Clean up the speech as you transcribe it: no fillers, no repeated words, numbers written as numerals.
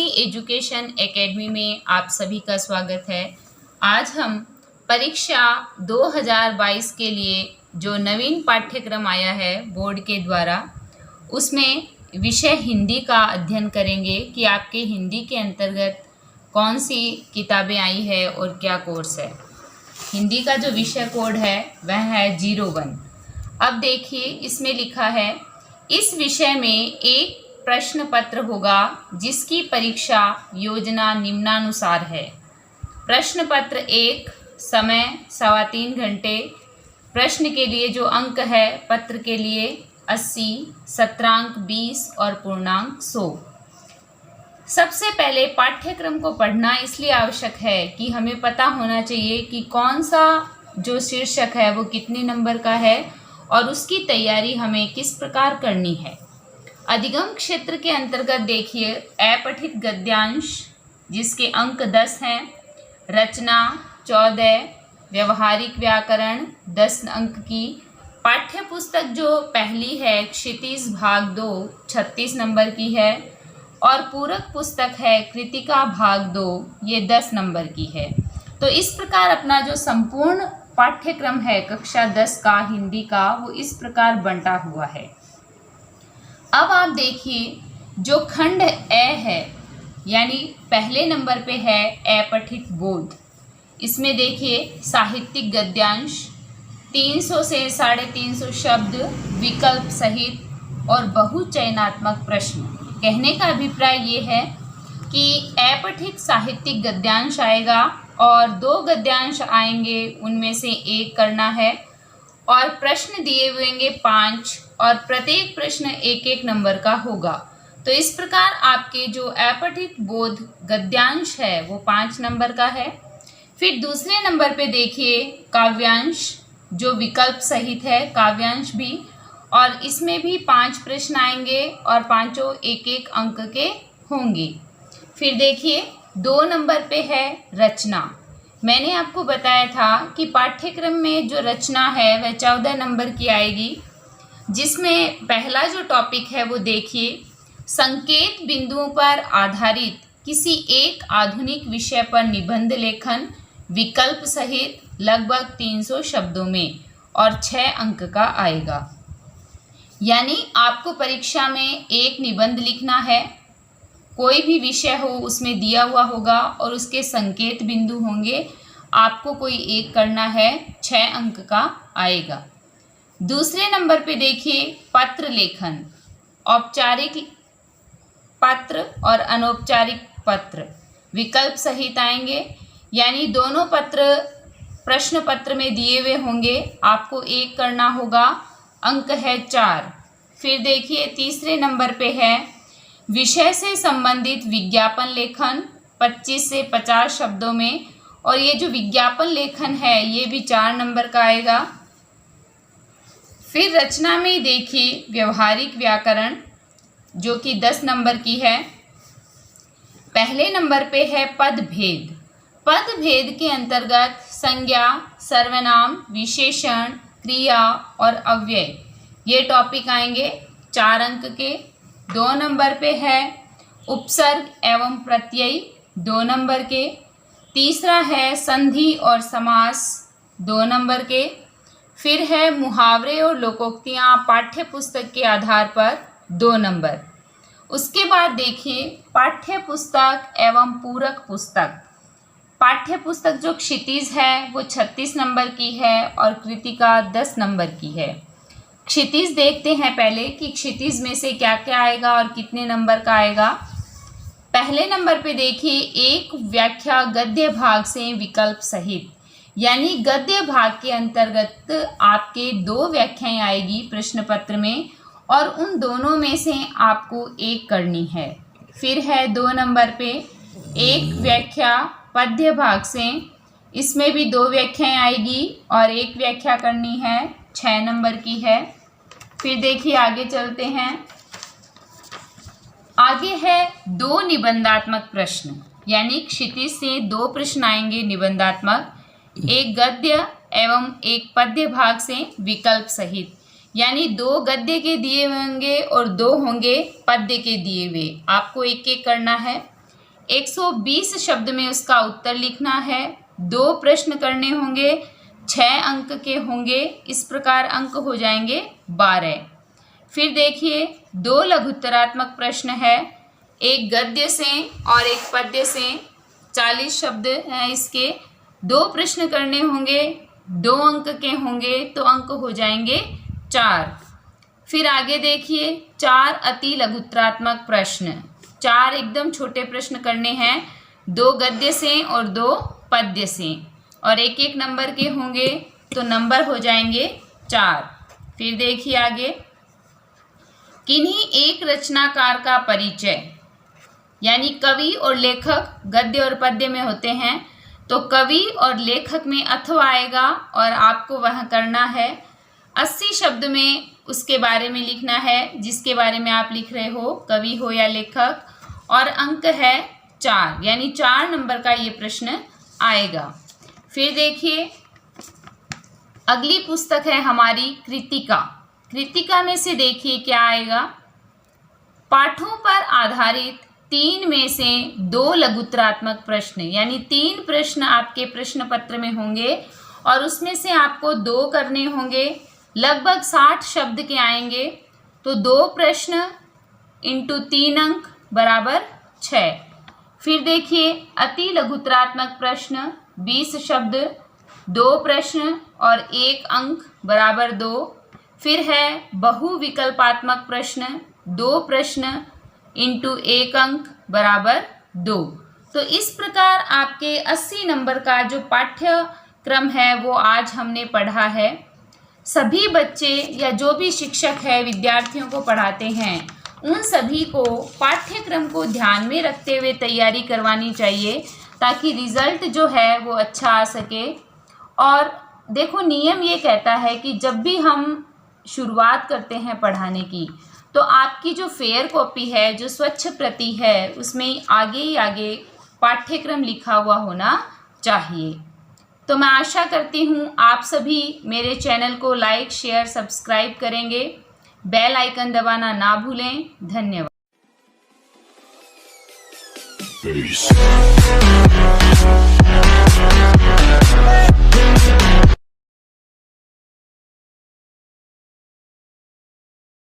सी education academy में आप सभी का स्वागत है। आज हम परीक्षा 2022 के लिए जो नवीन पाठ्यक्रम आया है बोर्ड के द्वारा, उसमें विषय हिंदी का अध्ययन करेंगे कि आपके हिंदी के अंतर्गत कौन सी किताबें आई है और क्या कोर्स है। हिंदी का जो विषय कोड है वह है 01। अब देखिए, इसमें लिखा है इस विषय में एक प्रश्न पत्र होगा जिसकी परीक्षा योजना निम्नानुसार है। प्रश्न पत्र 1, समय 3.25 घंटे। प्रश्न के लिए जो अंक है पत्र के लिए 80, सत्रांक 20 और पूर्णांक 100। सबसे पहले पाठ्यक्रम को पढ़ना इसलिए आवश्यक है कि हमें पता होना चाहिए कि कौन सा जो शीर्षक है वो कितने नंबर का है और उसकी तैयारी हमें किस प्रकार करनी है। अधिगम क्षेत्र के अंतर्गत देखिए, अपठित गद्यांश जिसके अंक 10 हैं, रचना 14, व्यवहारिक व्याकरण 10 अंक की, पाठ्य पुस्तक जो पहली है क्षितिज भाग 2 36 नंबर की है और पूरक पुस्तक है कृतिका भाग 2 ये 10 नंबर की है। तो इस प्रकार अपना जो संपूर्ण पाठ्यक्रम है कक्षा 10 का हिंदी का वो इस प्रकार बंटा हुआ है। अब आप देखिए, जो खंड ए है यानी पहले नंबर पे है अपठित बोध। इसमें देखिए साहित्यिक गद्यांश 300 से 350 शब्द विकल्प सहित और बहुचयनात्मक प्रश्न। कहने का अभिप्राय ये है कि अपठित साहित्यिक गद्यांश आएगा और 2 गद्यांश आएंगे, उनमें से एक करना है और प्रश्न दिए हुएंगे 5 और प्रत्येक प्रश्न 1-1 नंबर का होगा। तो इस प्रकार आपके जो अपठित बोध गद्यांश है वो 5 नंबर का है। फिर दूसरे नंबर पे देखिए काव्यांश जो विकल्प सहित है, काव्यांश भी, और इसमें भी 5 प्रश्न आएंगे और पांचों 1-1 अंक के होंगे। फिर देखिए 2 नंबर पे है रचना। मैंने आपको बताया था कि पाठ्यक्रम में जो रचना है वह 14 नंबर की आएगी, जिसमें पहला जो टॉपिक है वो देखिए, संकेत बिंदुओं पर आधारित किसी एक आधुनिक विषय पर निबंध लेखन विकल्प सहित लगभग 300 शब्दों में और 6 अंक का आएगा। यानी आपको परीक्षा में एक निबंध लिखना है, कोई भी विषय हो उसमें दिया हुआ होगा और उसके संकेत बिंदु होंगे, आपको कोई एक करना है, 6 अंक का आएगा। दूसरे नंबर पे देखिए पत्र लेखन, औपचारिक पत्र और अनौपचारिक पत्र विकल्प सहित आएंगे, यानी दोनों पत्र प्रश्न पत्र में दिए हुए होंगे, आपको एक करना होगा, अंक है 4। फिर देखिए तीसरे नंबर पे है विषय से संबंधित विज्ञापन लेखन 25 से 50 शब्दों में, और ये जो विज्ञापन लेखन है ये भी 4 नंबर का आएगा। फिर रचना में देखिए व्यवहारिक व्याकरण जो कि 10 नंबर की है। पहले नंबर पे है पद भेद। पद भेद के अंतर्गत संज्ञा, सर्वनाम, विशेषण, क्रिया और अव्यय ये टॉपिक आएंगे, 4 अंक के। 2 नंबर पे है उपसर्ग एवं प्रत्यय 2 नंबर के। तीसरा है संधि और समास 2 नंबर के। फिर है मुहावरे और लोकोक्तियाँ पाठ्य पुस्तक के आधार पर 2 नंबर। उसके बाद देखिए पाठ्य पुस्तक एवं पूरक पुस्तक। पाठ्य पुस्तक जो क्षितिज है वो 36 नंबर की है और कृतिका 10 नंबर की है। क्षितिज देखते हैं पहले कि क्षितिज में से क्या क्या आएगा और कितने नंबर का आएगा। पहले नंबर पे देखिए एक व्याख्या गद्य भाग से विकल्प सहित, यानी गद्य भाग के अंतर्गत आपके 2 व्याख्याएं आएगी प्रश्न पत्र में और उन दोनों में से आपको एक करनी है। फिर है 2 नंबर पे एक व्याख्या पद्य भाग से, इसमें भी 2 व्याख्याएं आएगी और एक व्याख्या करनी है, 6 नंबर की है। फिर देखिए आगे चलते हैं, आगे है 2 निबंधात्मक प्रश्न, यानी क्षितिज से 2 प्रश्न आएंगे निबंधात्मक, एक गद्य एवं एक पद्य भाग से विकल्प सहित, यानी 2 गद्य के दिए हुए होंगे और 2 होंगे पद्य के दिए हुए, आपको एक एक करना है। 120 शब्द में उसका उत्तर लिखना है। 2 प्रश्न करने होंगे, 6 अंक के होंगे। इस प्रकार अंक हो जाएंगे 12। फिर देखिए 2 लघुत्तरात्मक प्रश्न है, एक गद्य से और एक पद्य से। 40 शब्द हैं इसके। 2 प्रश्न करने होंगे, 2 अंक के होंगे, तो अंक हो जाएंगे 4। फिर आगे देखिए 4 अति लघुत्तरात्मक प्रश्न। 4 एकदम छोटे प्रश्न करने हैं, 2 गद्य से और 2 पद्य से, और एक एक नंबर के होंगे, तो नंबर हो जाएंगे 4। फिर देखिए आगे, किन्हीं एक रचनाकार का परिचय, यानी कवि और लेखक गद्य और पद्य में होते हैं, तो कवि और लेखक में अथवा आएगा और आपको वह करना है 80 शब्द में उसके बारे में लिखना है, जिसके बारे में आप लिख रहे हो, कवि हो या लेखक, और अंक है 4, यानी 4 नंबर का ये प्रश्न आएगा। फिर देखिए अगली पुस्तक है हमारी कृतिका। कृतिका में से देखिए क्या आएगा, पाठों पर आधारित 3 में से 2 लघुत्तरात्मक प्रश्न, यानी 3 प्रश्न आपके प्रश्न पत्र में होंगे और उसमें से आपको 2 करने होंगे। लगभग 60 शब्द के आएंगे, तो 2 प्रश्न इंटू 3 अंक बराबर 6। फिर देखिए अति लघुत्तरात्मक प्रश्न 20 शब्द, 2 प्रश्न और 1 अंक बराबर 2। फिर है बहुविकल्पात्मक प्रश्न, 2 प्रश्न इंटू 1 अंक बराबर 2। तो इस प्रकार आपके 80 नंबर का जो पाठ्यक्रम है वो आज हमने पढ़ा है। सभी बच्चे या जो भी शिक्षक है विद्यार्थियों को पढ़ाते हैं, उन सभी को पाठ्यक्रम को ध्यान में रखते हुए तैयारी करवानी चाहिए, ताकि रिज़ल्ट जो है वो अच्छा आ सके। और देखो नियम ये कहता है कि जब भी हम शुरुआत करते हैं पढ़ाने की, तो आपकी जो फेयर कॉपी है, जो स्वच्छ प्रति है, उसमें आगे ही आगे पाठ्यक्रम लिखा हुआ होना चाहिए। तो मैं आशा करती हूँ आप सभी मेरे चैनल को लाइक, शेयर, सब्सक्राइब करेंगे। बेल आइकन दबाना ना भूलें। धन्यवाद। Peace.